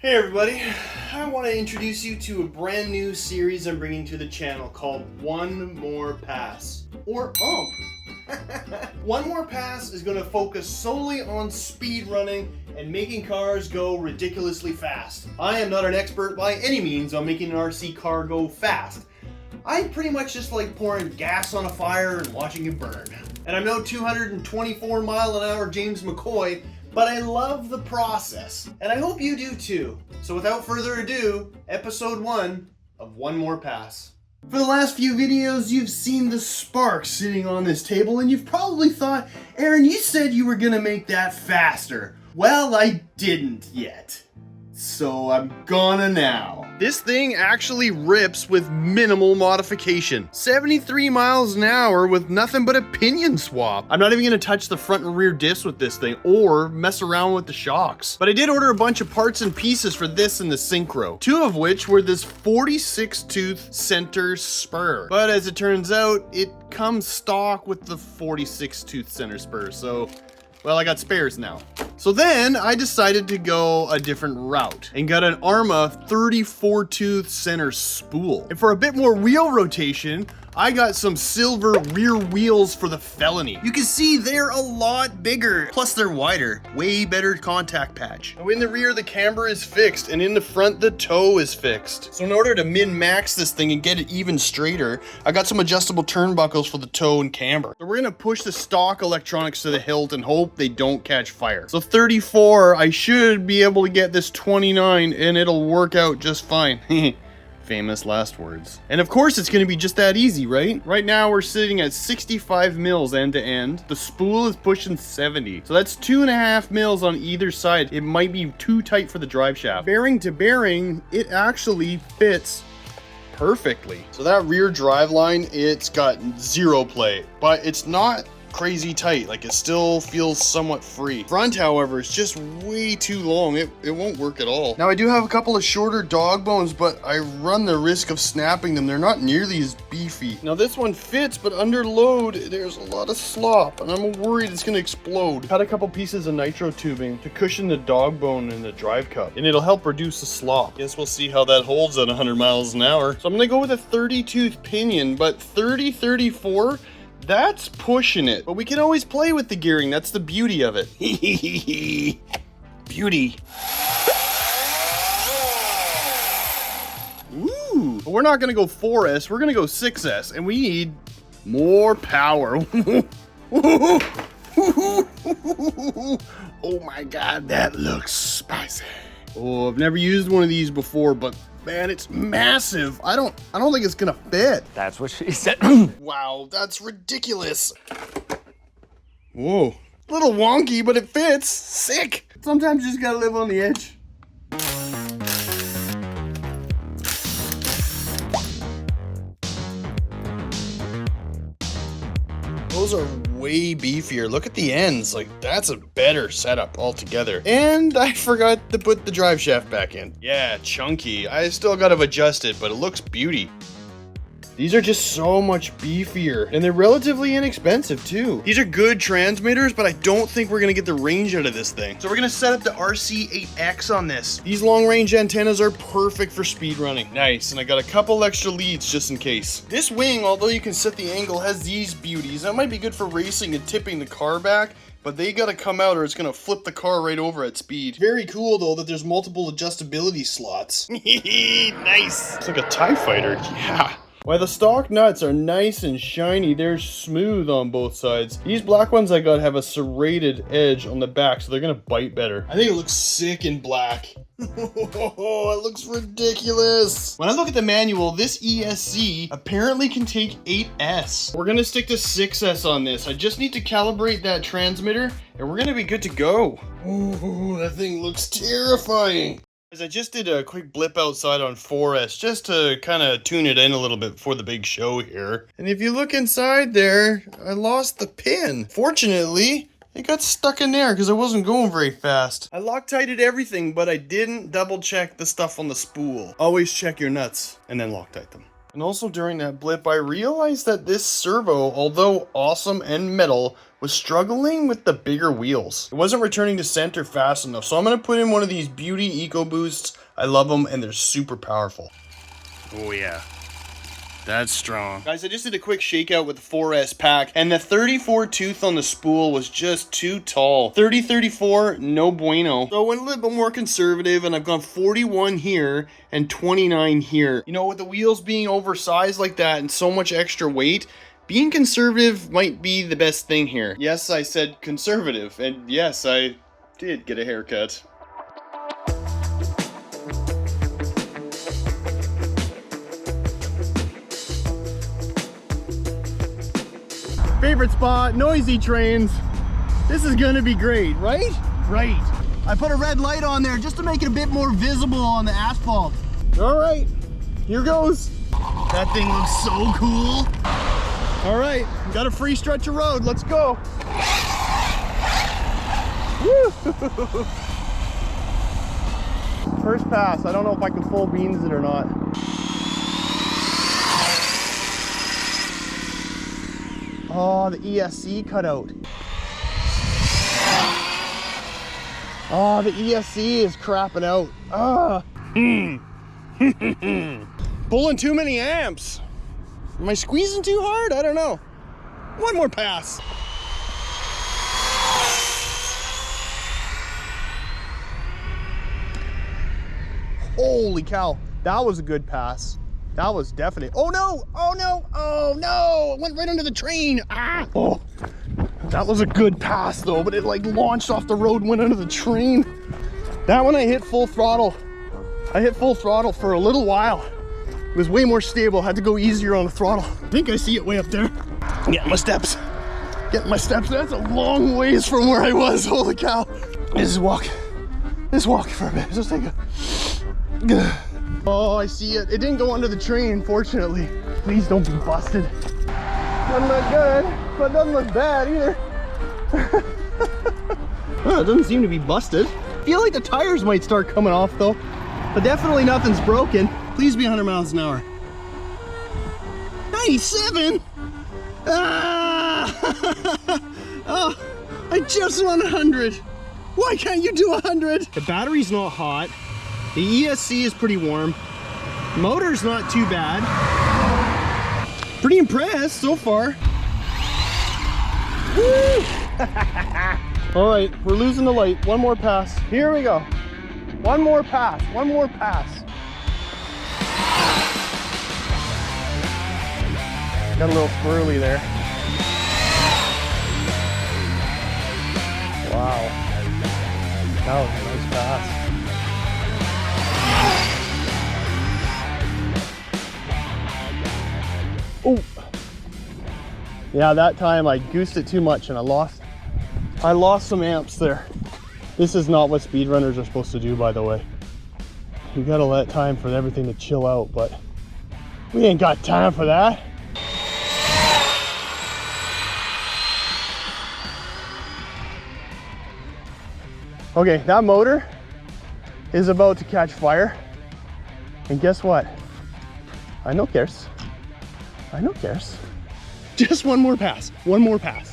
Hey everybody, I want to introduce you to a brand new series I'm bringing to the channel called One More Pass, or One More Pass is going to focus solely on speed running and making cars go ridiculously fast. I am not an expert by any means on making an RC car go fast. I pretty much just like pouring gas on a fire and watching it burn. And I'm no 224 mile an hour James McCoy, but I love the process, and I hope you do too. So without further ado, episode 1 of One More Pass. For the last few videos, you've seen the Spark sitting on this table, and you've probably thought, Aaron, you said you were gonna make that faster. Well, I didn't yet. So I'm gonna now. This thing actually rips with minimal modification. 73 miles an hour with nothing but a pinion swap. I'm not even gonna touch the front and rear diffs with this thing or mess around with the shocks. But I did order a bunch of parts and pieces for this and the Synchro, two of which were this 46 tooth center spur. But as it turns out, it comes stock with the 46 tooth center spur, so well, I got spares now. So then I decided to go a different route and got an Arrma 34 tooth center spool. And for a bit more wheel rotation, I got some silver rear wheels for the Felony. You can see they're a lot bigger, plus they're wider, way better contact patch. Now in the rear, the camber is fixed, and in the front, the toe is fixed. So in order to min-max this thing and get it even straighter, I got some adjustable turnbuckles for the toe and camber. So we're gonna push the stock electronics to the hilt and hope they don't catch fire. So 34, I should be able to get this 29 and it'll work out just fine. Famous last words. And of course it's gonna be just that easy, right? Right now we're sitting at 65 mils end to end. The spool is pushing 70. So that's 2.5 mils on either side. It might be too tight for the drive shaft. Bearing to bearing, it actually fits perfectly. So that rear drive line, it's got zero play, but it's not crazy tight. Like, it still feels somewhat free. Front, however, is just way too long. It won't work at all. Now I do have a couple of shorter dog bones, but I run the risk of snapping them. They're not nearly as beefy. Now this one fits, but under load there's a lot of slop and I'm worried it's gonna explode. Cut a couple pieces of nitro tubing to cushion the dog bone in the drive cup, and it'll help reduce the slop. Guess we'll see how that holds at 100 miles an hour. So I'm gonna go with a 30 tooth pinion, but 30-34, that's pushing it. But we can always play with the gearing. That's the beauty of it. Beauty. Ooh. But we're not gonna go 4S, we're gonna go 6S, and we need more power. Oh my God, that looks spicy. Oh, I've never used one of these before, but man, it's massive. I don't think it's gonna fit. That's what she said. Wow, that's ridiculous. Whoa, a little wonky, but it fits. Sick. Sometimes you just gotta live on the edge. Those are way beefier. Look at the ends. Like, that's a better setup altogether. And I forgot to put the drive shaft back in. Yeah, chunky. I still gotta adjust it, but it looks beauty. These are just so much beefier, and they're relatively inexpensive too. These are good transmitters, but I don't think we're gonna get the range out of this thing. So we're gonna set up the RC8X on this. These long range antennas are perfect for speed running. Nice, and I got a couple extra leads just in case. This wing, although you can set the angle, has these beauties. That might be good for racing and tipping the car back, but they gotta come out or it's gonna flip the car right over at speed. Very cool though that there's multiple adjustability slots. Nice. It's like a TIE fighter, yeah. While the stock nuts are nice and shiny, they're smooth on both sides. These black ones I got have a serrated edge on the back, so they're gonna bite better. I think it looks sick in black. Oh, it looks ridiculous. When I look at the manual, this ESC apparently can take 8S. We're gonna stick to 6S on this. I just need to calibrate that transmitter, and we're gonna be good to go. Oh, that thing looks terrifying. I just did a quick blip outside on 4S just to kind of tune it in a little bit before the big show here. And if you look inside there, I lost the pin. Fortunately, it got stuck in there because I wasn't going very fast. I Loctited everything, but I didn't double check the stuff on the spool. Always check your nuts and then Loctite them. And also during that blip, I realized that this servo, although awesome and metal, was struggling with the bigger wheels. It wasn't returning to center fast enough, so I'm gonna put in one of these Beauty Eco Boosts. I love them and they're super powerful. Oh yeah. That's strong. Guys, I just did a quick shakeout with the 4S pack, and the 34 tooth on the spool was just too tall. 30-34, no bueno. So I went a little bit more conservative, and I've gone 41 here and 29 here. You know, with the wheels being oversized like that and so much extra weight, being conservative might be the best thing here. Yes, I said conservative, and yes, I did get a haircut. Favorite spot, noisy trains. This is gonna be great, right? Right. I put a red light on there just to make it a bit more visible on the asphalt. All right, here goes. That thing looks so cool. All right, got a free stretch of road, let's go. Woo! First pass, I don't know if I can full beans it or not. Oh, the ESC cutout. Oh, the ESC is crapping out. Ah. Pulling too many amps. Am I squeezing too hard? I don't know. One more pass. Holy cow, that was a good pass. That was definite. Oh no, oh no, oh no, it went right under the train. Ah, oh, that was a good pass though, but it like launched off the road and went under the train. That one I hit full throttle. I hit full throttle for a little while. It was way more stable, had to go easier on the throttle. I think I see it way up there. Getting my steps, getting my steps. That's a long ways from where I was, holy cow. Just walk for a bit, just take a, oh, I see it. It didn't go under the train, fortunately. Please don't be busted. Doesn't look good, but doesn't look bad either. Well, it doesn't seem to be busted. I feel like the tires might start coming off though, but definitely nothing's broken. Please be 100 miles an hour. 97? Ah! Oh, I just want 100. Why can't you do 100? The battery's not hot. The ESC is pretty warm. Motor's not too bad. Pretty impressed so far. Woo! All right, we're losing the light. One more pass. Here we go. One more pass, one more pass. Got a little squirrely there. Wow. That was a nice pass. Oh, yeah, that time I goosed it too much and I lost some amps there. This is not what speedrunners are supposed to do, by the way. You gotta let time for everything to chill out, but we ain't got time for that. Okay, that motor is about to catch fire. And guess what? I no cares. I no cares. Just one more pass. One more pass.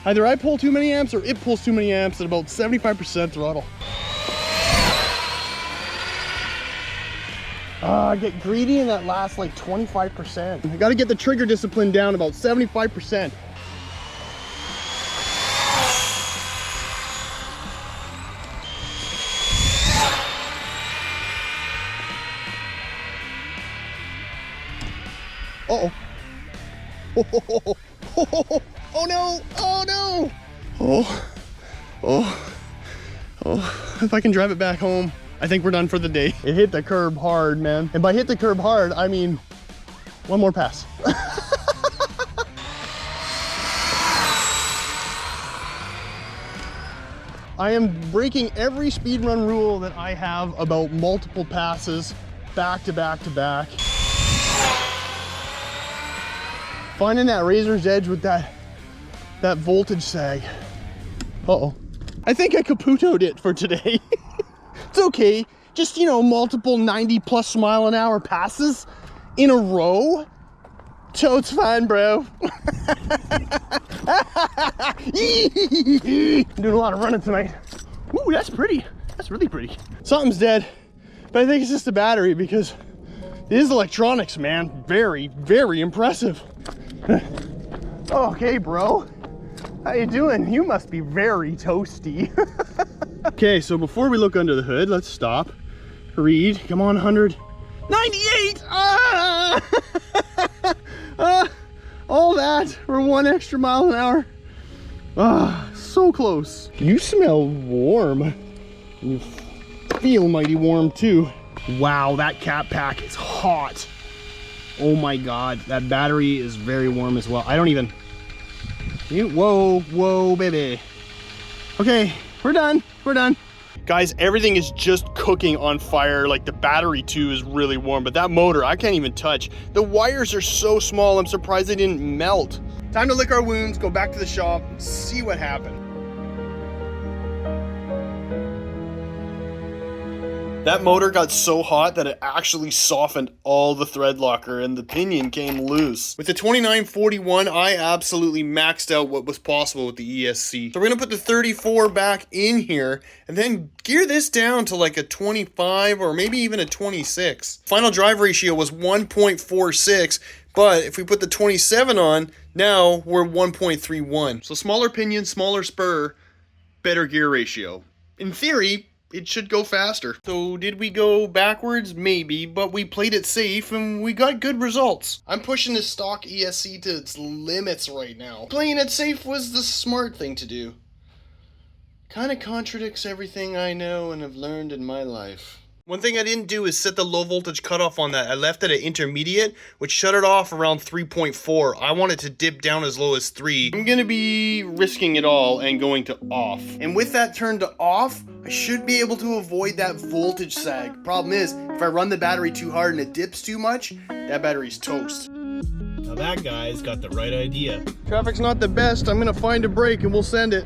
Either I pull too many amps or it pulls too many amps at about 75% throttle. I get greedy in that last like 25%. I gotta get the trigger discipline down about 75%. Uh-oh. Oh no! Oh no! Oh, if I can drive it back home, I think we're done for the day. It hit the curb hard, man. And by hit the curb hard, I mean one more pass. I am breaking every speedrun rule that I have about multiple passes, back to back to back. Finding that razor's edge with that voltage sag. Uh-oh. I think I caputoed it for today. It's okay. just, you know, multiple 90+ mile an hour passes in a row. Totes fine, bro. Doing a lot of running tonight. Ooh, that's pretty. That's really pretty. Something's dead, but I think it's just the battery because it is electronics, man. Very, very impressive. Okay, bro. How you doing? You must be very toasty. Okay, so before we look under the hood, let's stop. Read. Come on, 198. Ah! All that for 1 extra mile an hour. Ah, so close. You smell warm. You feel mighty warm too. Wow, that cap pack is hot. Oh my God, that battery is very warm as well. I don't even. Whoa, baby. Okay, we're done. We're done. Guys, everything is just cooking on fire. Like the battery too is really warm, but that motor, I can't even touch. The wires are so small, I'm surprised they didn't melt. Time to lick our wounds, go back to the shop, see what happened. That motor got so hot that it actually softened all the thread locker and the pinion came loose. With the 2941, I absolutely maxed out what was possible with the ESC. So we're gonna put the 34 back in here and then gear this down to like a 25 or maybe even a 26. Final drive ratio was 1.46, but if we put the 27 on, now we're 1.31. So smaller pinion, smaller spur, better gear ratio. In theory, it should go faster. So did we go backwards? Maybe, but we played it safe and we got good results. I'm pushing this stock ESC to its limits right now. Playing it safe was the smart thing to do. Kind of contradicts everything I know and have learned in my life. One thing I didn't do is set the low voltage cutoff on that. I left it at intermediate, which shut it off around 3.4. I want it to dip down as low as 3. I'm gonna be risking it all and going to off. And with that turned to off, I should be able to avoid that voltage sag. Problem is, if I run the battery too hard and it dips too much, that battery's toast. Now that guy's got the right idea. Traffic's not the best. I'm gonna find a break and we'll send it.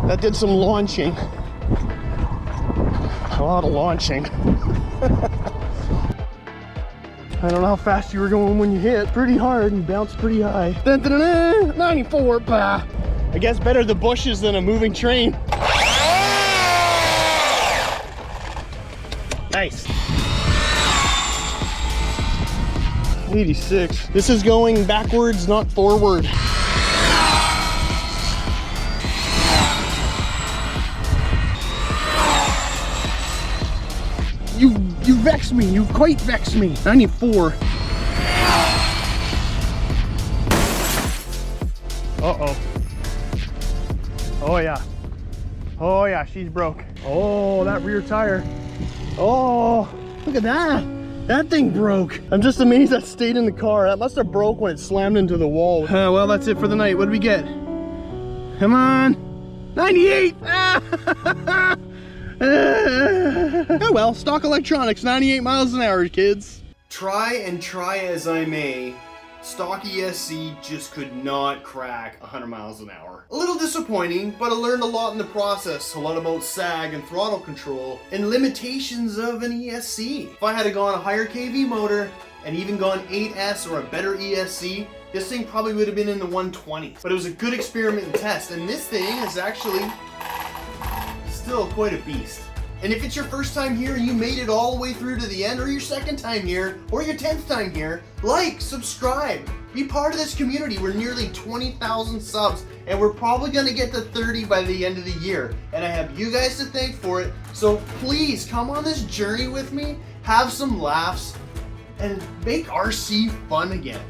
That did some launching. A lot of launching. I don't know how fast you were going when you hit. Pretty hard and bounced pretty high. Dun, dun, dun, dun, 94, bah. I guess better the bushes than a moving train. Nice. 86. This is going backwards, not forward. You vex me, you quite vex me. 94. Uh-oh. Oh yeah. Oh yeah, she's broke. Oh, that rear tire. Oh, look at that. That thing broke. I'm just amazed that stayed in the car. That must have broke when it slammed into the wall. Well, that's it for the night. What did we get? Come on. 98. Oh well, stock electronics, 98 miles an hour, kids. Try as I may, stock ESC just could not crack 100 miles an hour. A little disappointing, but I learned a lot in the process. A lot about sag and throttle control and limitations of an ESC. If I had gone a higher KV motor and even gone 8S or a better ESC, this thing probably would have been in the 120s. But it was a good experiment and test, and this thing is actually still quite a beast. And if it's your first time here and you made it all the way through to the end, or your second time here, or your 10th time here, like, subscribe, be part of this community. We're nearly 20,000 subs, and we're probably gonna get to 30 by the end of the year. And I have you guys to thank for it, so please come on this journey with me, have some laughs, and make RC fun again.